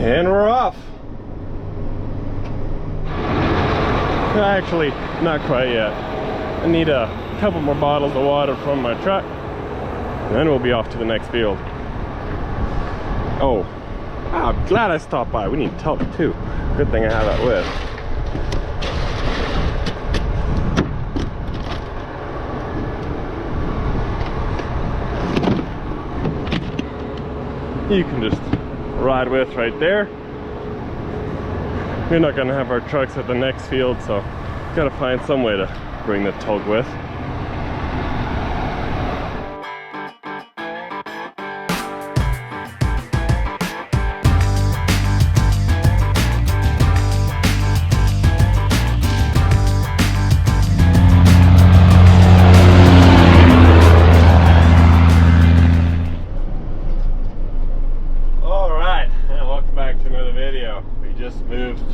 And we're off. Actually, not quite yet. I need a couple more bottles of water from my truck, and then we'll be off to the next field. Oh, I'm glad I stopped by. We need talc too. Good thing I have that with. You can just ride with right there. We're not gonna have our trucks at the next field, so gotta find some way to bring the talc with.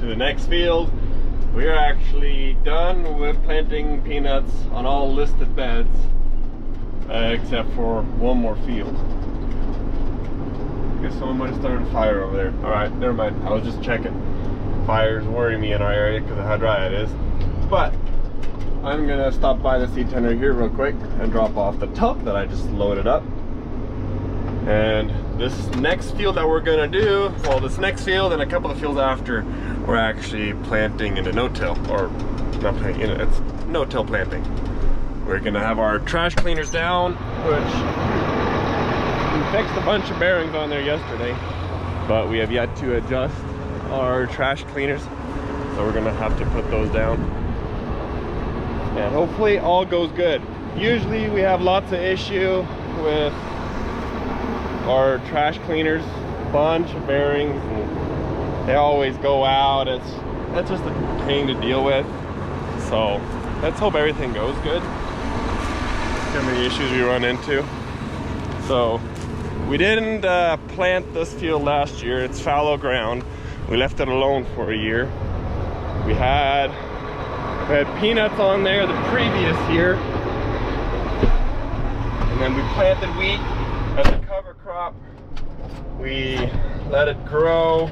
To the next field. We are actually done with planting peanuts on all listed beds, except for one more field. I guess someone might have started a fire over there. Alright, never mind. I was just checking. Fires worry me in our area because of how dry it is. But I'm gonna stop by the seed tender here real quick and drop off the talc that I just loaded up. And this next field that we're gonna do, well, this next field and a couple of fields after, we're actually planting into no-till, or not planting, it's no-till planting. We're gonna have our trash cleaners down, which we fixed a bunch of bearings on there yesterday, but we have yet to adjust our trash cleaners, so we're gonna have to put those down. And hopefully all goes good. Usually we have lots of issue with our trash cleaners, bunch of bearings, and they always go out. That's just a pain to deal with. So let's hope everything goes good. How many issues we run into. So we didn't plant this field last year. It's fallow ground. We left it alone for a year. We had peanuts on there the previous year, and then we planted wheat as a cover crop. We let it grow,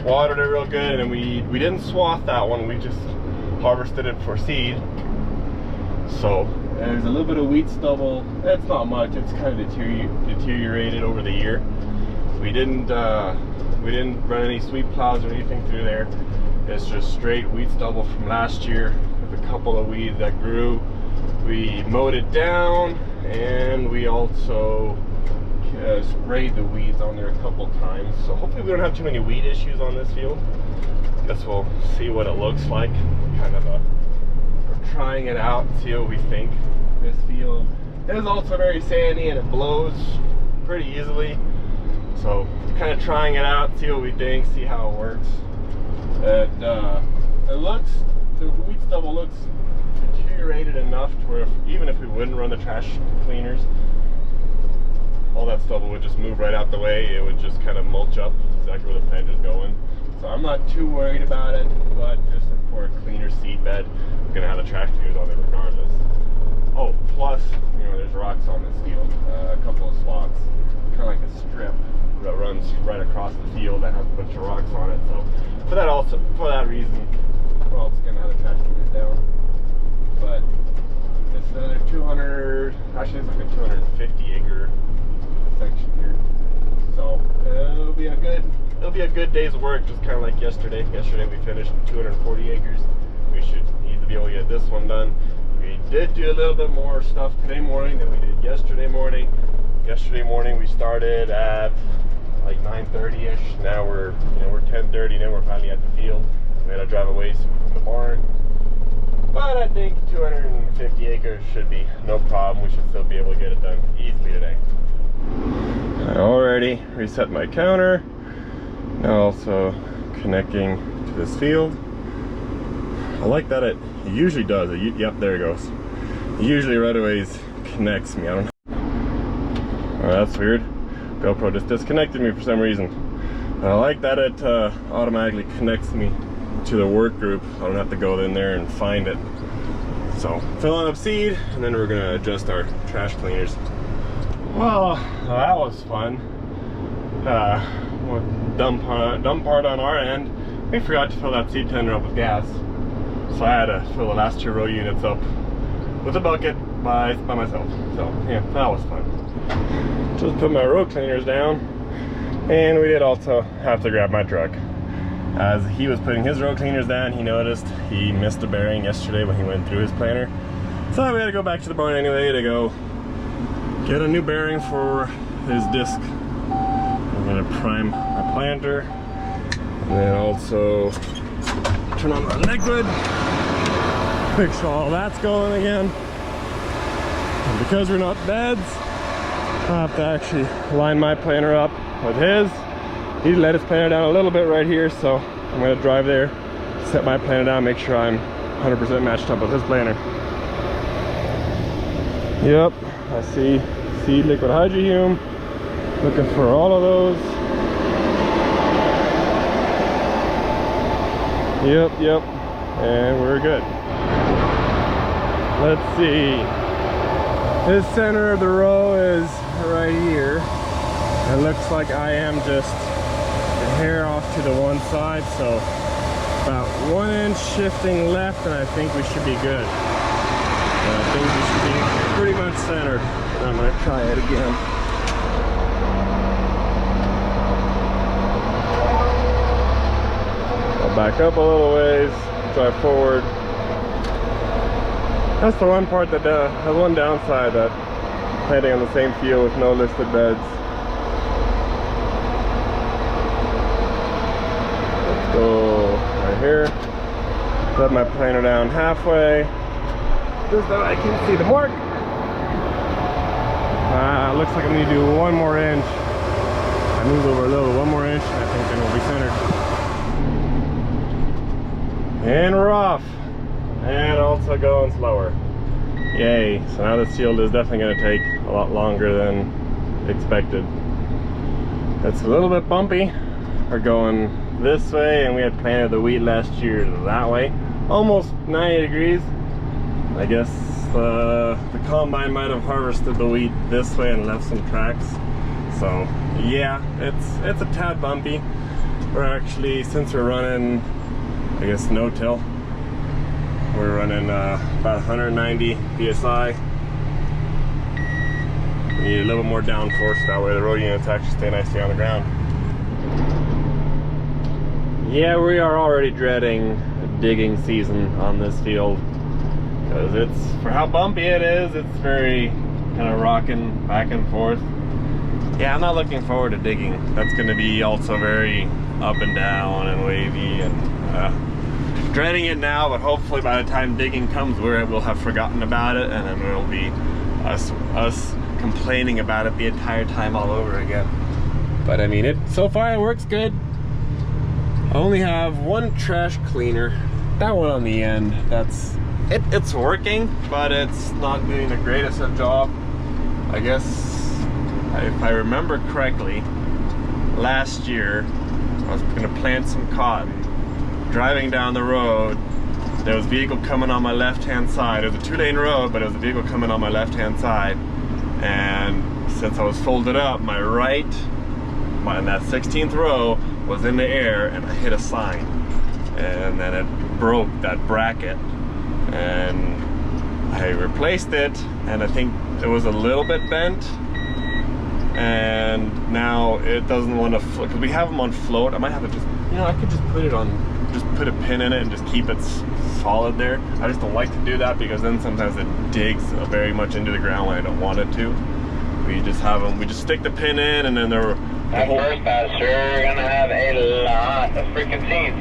watered it real good, and we didn't swath that one. We just harvested it for seed. So there's a little bit of wheat stubble. It's not much. It's kind of deteriorated over the year. We didn't run any sweep plows or anything through there. It's just straight wheat stubble from last year with a couple of weeds that grew. We mowed it down, and we also sprayed the weeds on there a couple times. So hopefully we don't have too many weed issues on this field. Guess we'll see what it looks like. Kind of we're trying it out, see what we think. This field is also very sandy and it blows pretty easily. So kind of trying it out, see what we think, see how it works. It looks, the wheat stubble looks deteriorated enough to where even if we wouldn't run the trash cleaners, all that stubble would just move right out the way. It would just kind of mulch up exactly where the plant is going. So I'm not too worried about it, but just for a cleaner seed bed, we're gonna have the trash cleaners on there regardless. Oh, plus, you know, there's rocks on this field, a couple of spots, kind of like a strip that runs right across the field that has a bunch of rocks on it. So for that reason, we're also gonna have the trash cleaners down. But it's another 200, actually it's like a 250 acre section here. So it'll be a good day's work, just kind of like yesterday. Yesterday we finished 240 acres. We should need to be able to get this one done. We did do a little bit more stuff today morning than we did yesterday morning. Yesterday morning we started at like 9:30ish. Now we're 10:30. Now we're finally at the field. We had to drive away from the barn. But I think 250 acres should be no problem. We should still be able to get it done easily today. I already reset my counter. Now also connecting to this field. I like that it usually does it. Yep, there it goes. It usually right away connects me. I don't know. Oh, that's weird. GoPro just disconnected me for some reason. I like that it automatically connects me to the work group. I don't have to go in there and find it. So filling up seed, and then we're gonna adjust our trash cleaners. Well, that was fun. dumb part on our end. We forgot to fill that seat tender up with gas. So I had to fill the last 2 row units up with a bucket by myself. So yeah, that was fun. Just put my row cleaners down, and we did also have to grab my truck. As he was putting his row cleaners down, he noticed he missed a bearing yesterday when he went through his planter. So we had to go back to the barn anyway to go get a new bearing for his disc. I'm gonna prime my planter, and then also turn on the liquid, make sure all that's going again. And because we're not beds, I have to actually line my planter up with his. He let his planter down a little bit right here, so I'm gonna drive there, set my planter down, make sure I'm 100% matched up with his planter. Yep, I see liquid hydrohume. Looking for all of those. Yep, and we're good. Let's see. This center of the row is right here. It looks like I am just a hair off to the one side, so about 1 inch shifting left, and I think we should be good. I think we should be pretty much centered. I'm gonna try it again. I'll back up a little ways, drive forward. That's the one part that has one downside, that planting on the same field with no listed beds. Let's go right here. Let my planter down halfway, just so I can see the mark. Looks like I need to do 1 more inch. I moved over a little, 1 more inch, and I think then we'll be centered. And we're off. And also going slower. Yay. So now this field is definitely going to take a lot longer than expected. It's a little bit bumpy. We're going this way, and we had planted the wheat last year that way. Almost 90 degrees. I guess the combine might have harvested the wheat this way and left some tracks. So yeah, it's a tad bumpy. We're actually, since we're running, I guess, no-till, we're running about 190 psi. We need a little more downforce, that way the row units actually stay nicely on the ground. Yeah, we are already dreading digging season on this field, because it's, for how bumpy it is, it's very kind of rocking back and forth. Yeah, I'm not looking forward to digging. That's going to be also very up and down and wavy, and dreading it now, but hopefully by the time digging comes, we'll have forgotten about it, and then it'll be us complaining about it the entire time all over again. But I mean, so far it works good. I only have 1 trash cleaner, that one on the end. It's working, but it's not doing the greatest of job. I guess if I remember correctly, last year I was gonna plant some cotton. Driving down the road, there was a vehicle coming on my left-hand side. It was a 2-lane road, but it was a vehicle coming on my left-hand side. And since I was folded up, my right, in that 16th row, was in the air, and I hit a sign. And then it broke that bracket. And I replaced it, and I think it was a little bit bent. And now it doesn't want to float, because we have them on float. I might have to just, I could just put it on, just put a pin in it and just keep it solid there. I just don't like to do that, because then sometimes it digs very much into the ground when I don't want it to. We just have them, we just stick the pin in, and then they're... That first pasture, we're gonna have a lot of freaking seeds.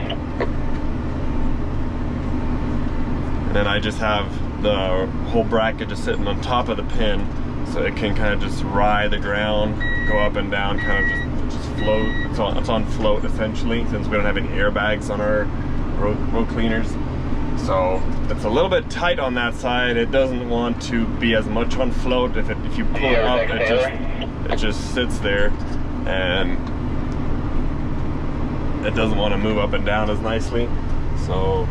And then I just have the whole bracket just sitting on top of the pin, so it can kind of just ride the ground, go up and down, kind of just float. It's on float essentially, since we don't have any airbags on our row cleaners. So it's a little bit tight on that side. It doesn't want to be as much on float. If you pull it up, it just sits there, and it doesn't want to move up and down as nicely. So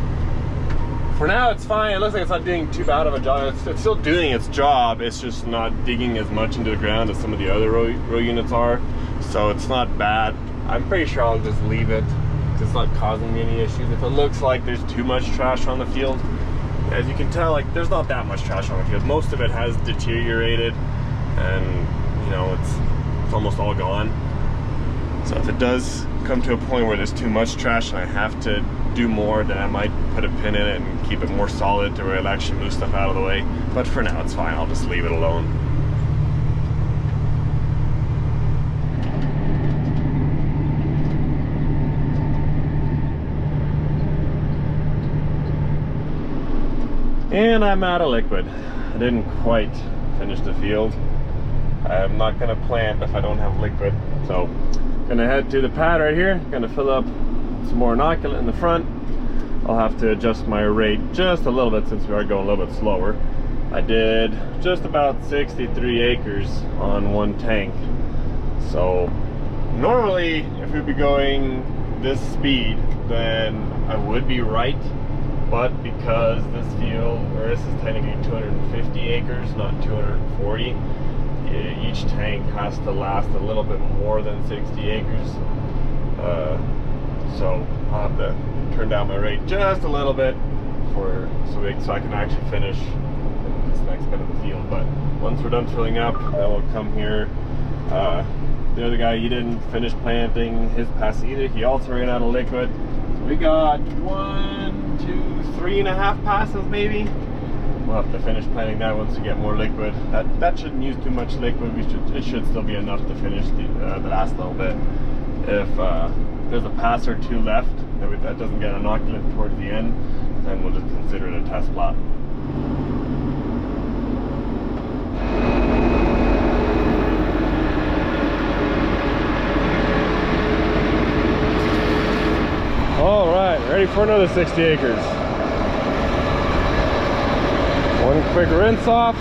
for now it's fine. It looks like it's not doing too bad of a job. It's still doing its job. It's just not digging as much into the ground as some of the other row units are. So it's not bad. I'm pretty sure I'll just leave it because it's not causing me any issues. If it looks like there's too much trash on the field, as you can tell, like there's not that much trash on the field. Most of it has deteriorated, and you know it's almost all gone. So if it does come to a point where there's too much trash and I have to do more, then I might put a pin in it and keep it more solid to where it'll actually move stuff out of the way. But for now, it's fine. I'll just leave it alone. And I'm out of liquid. I didn't quite finish the field. I'm not gonna plant if I don't have liquid. So, gonna head to the pad right here. Gonna fill up some more inoculant in the front. I'll have to adjust my rate just a little bit since we are going a little bit slower. I did just about 63 acres on one tank. So, normally, if we'd be going this speed, then I would be right. But because this field, or this is technically 250 acres, not 240, each tank has to last a little bit more than 60 acres. So I'll have to turn down my rate just a little bit so I can actually finish this next bit of the field. But once we're done filling up, then we'll come here. The other guy, he didn't finish planting his pass either. He also ran out of liquid. So we got 1, 2, 3.5 passes maybe. We'll have to finish planting that once we get more liquid. That shouldn't use too much liquid. It should still be enough to finish the last little bit. If there's a pass or two left that doesn't get inoculant towards the end, then we'll just consider it a test plot. All right, ready for another 60 acres. One quick rinse off.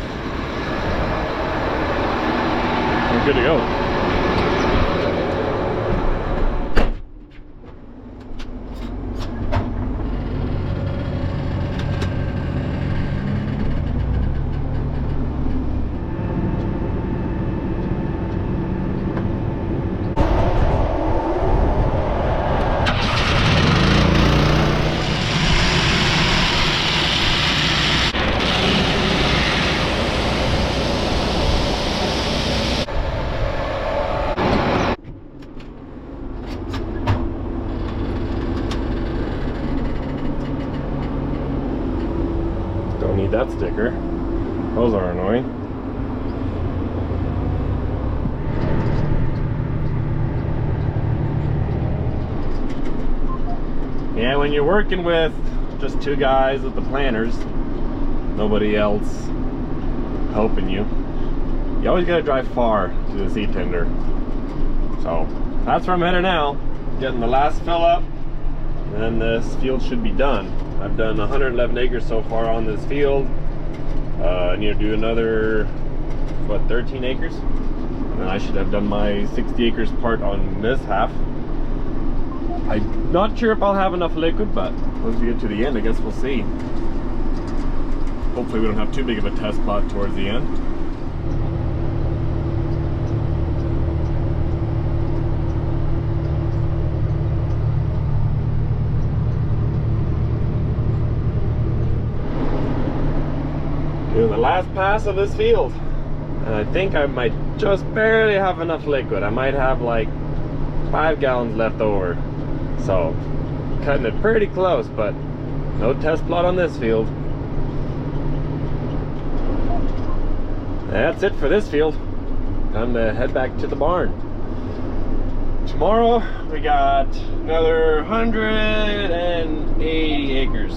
We're good to go. Don't need that sticker. Those are annoying. Yeah, when you're working with just two guys with the planters, nobody else helping you, you always gotta drive far to the seed tender. So that's where I'm headed now, getting the last fill up, and then this field should be done. I've done 111 acres so far on this field. I need to do another, what, 13 acres? And I should have done my 60 acres part on this half. I'm not sure if I'll have enough liquid, but once we get to the end, I guess we'll see. Hopefully we don't have too big of a test plot towards the end. Doing the last pass of this field, and I think I might just barely have enough liquid. I might have like 5 gallons left over, so cutting it pretty close, but no test plot on this field. That's it for this field. Time to head back to the barn. Tomorrow we got another 180 acres.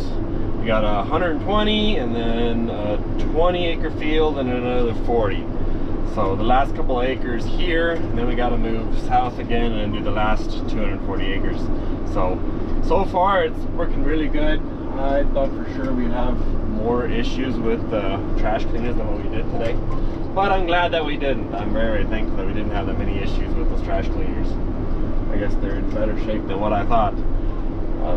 We got 120 and then a 20 acre field and another 40. So the last couple of acres here, and then we got to move south again and do the last 240 acres. So far it's working really good. I thought for sure we'd have more issues with trash cleaners than what we did today, but I'm glad that we didn't. I'm very thankful that we didn't have that many issues with those trash cleaners. I guess they're in better shape than what I thought.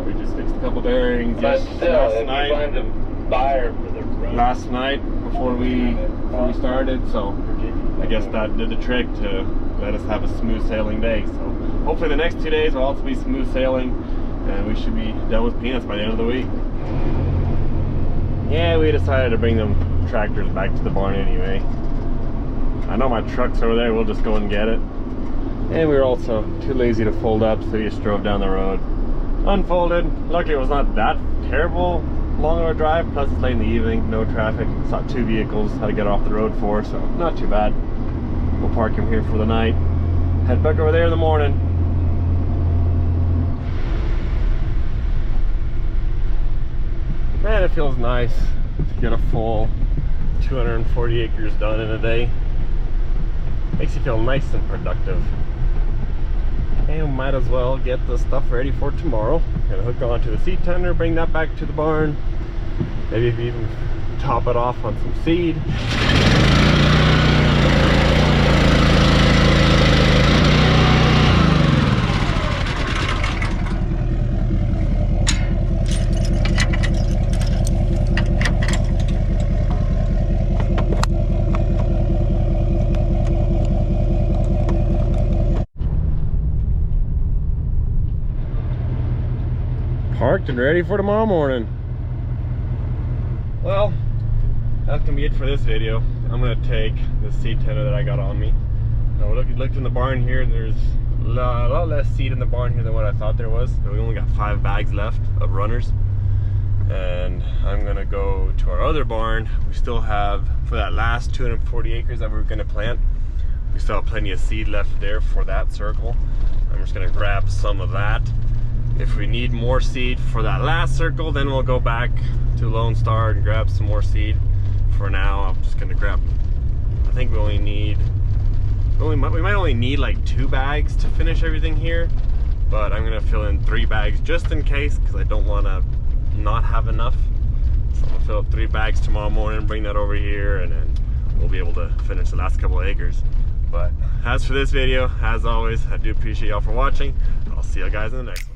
We just fixed a couple bearings But still, if you find a buyer for the run. Last night before we started, so I guess that did the trick to let us have a smooth sailing day. So hopefully the next 2 days will also be smooth sailing, and we should be done with peanuts by the end of the week. Yeah, we decided to bring them tractors back to the barn anyway. I know my truck's over there, we'll just go and get it. And we were also too lazy to fold up, so we just drove down the road. Unfolded. Luckily it was not that terrible long of a drive, plus it's late in the evening, no traffic. Saw 2 vehicles, had to get off the road for, so not too bad. We'll park him here for the night. Head back over there in the morning. Man, it feels nice to get a full 240 acres done in a day. Makes you feel nice and productive. And we might as well get the stuff ready for tomorrow. Gonna hook onto the seed tender, bring that back to the barn. Maybe even top it off on some seed. Parked and ready for tomorrow morning. Well, that's gonna be it for this video. I'm gonna take the seed tender that I got on me. Now we looked in the barn here. There's a lot less seed in the barn here than what I thought there was. We only got 5 bags left of runners, and I'm gonna go to our other barn. We still have, for that last 240 acres that we were gonna plant, we still have plenty of seed left there for that circle. I'm just gonna grab some of that. If we need more seed for that last circle, then we'll go back to Lone Star and grab some more seed. For now, I'm just gonna grab, I think we might only need like 2 bags to finish everything here, but I'm gonna fill in 3 bags just in case, because I don't want to not have enough. So I'm gonna fill up 3 bags tomorrow morning, bring that over here, and then we'll be able to finish the last couple of acres. But as for this video, as always, I do appreciate y'all for watching. I'll see you guys in the next one.